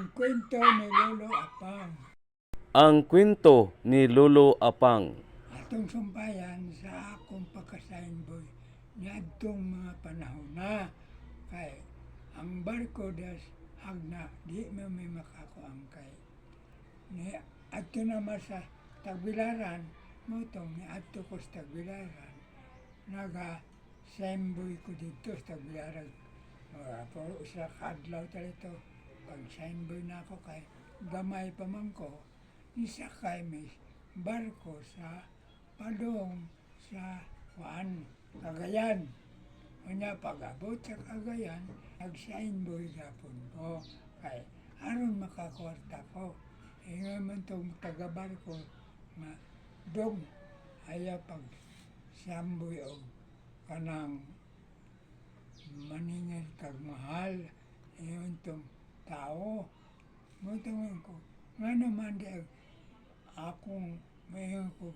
Ang kwento ni Lolo Apang. Ang kwento ni Lolo Apang. Atong sumpayan sa akong pagkasainboy niadtong mga panahon na kay ang barko das hagna di mo may makakuang kay ni adto naman sa Tagbilaran motong ni adto ko sa Tagbilaran naga sainboy ko dito sa Tagbilaran pero sa kadlaw talito pag sainboy na ako kay gamay pa man ko nisakay may barko sa padong sa Cagayan. Unya pag-abot sa Cagayan, nag-sainboy gapon ko. Kay aron makakwarta ko. Ngayon man itong taga-barko na dog ayaw pag samboy o kanang maningil kag mahal. Ngayon itong tao. Mutungin ko, nga naman di akong mayon ko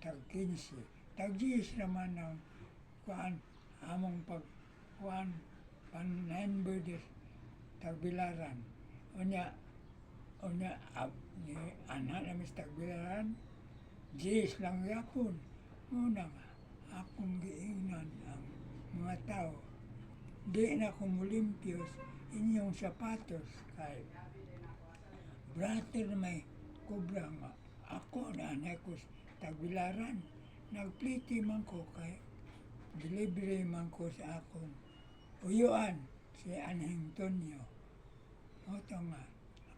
tag-15. Tag-10 naman ang kuan among pag-kuan pan-9 Tagbilaran. Unya ni anak namin sa Tagbilaran, 10 lang yapon. Muna nga, akong giingnan ang mga tao. Di na akong mulimpios inyong sapatos kay brother may kubra nga. Ako na ko sa Tagbilaran. Nagpliti man ko kay delivery man ko sa akong uyuan si Anheng Tonyo. Oto nga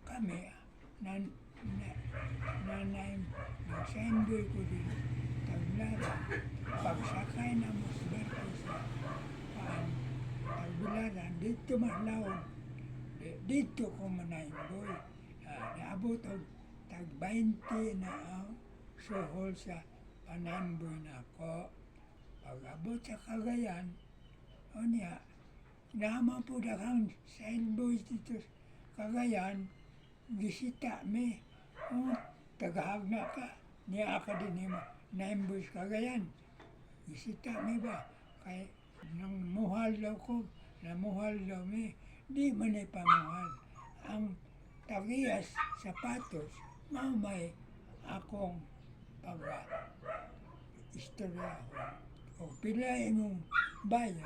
kami nagsendoy ko din Tagbilaran. Pagsakay na mo sa barko sa Tagbilaran, dito mahlawon. Dito ko manaimboy. Naabot og tag-20 na ang suhol sa panamboy na ako. Pag-abot sa Cagayan, unya, naman po daghang sainboy dito sa Cagayan, gisita me. Tagahagna ka, niya ka din mo, naimboy sa Cagayan. Gisita me ba? Kay nang muhal daw ko, namuhal daw me, di man ay pamuhal. Ang tagiyas sapatos, mamay akong pag-istorya o pila imong bayan.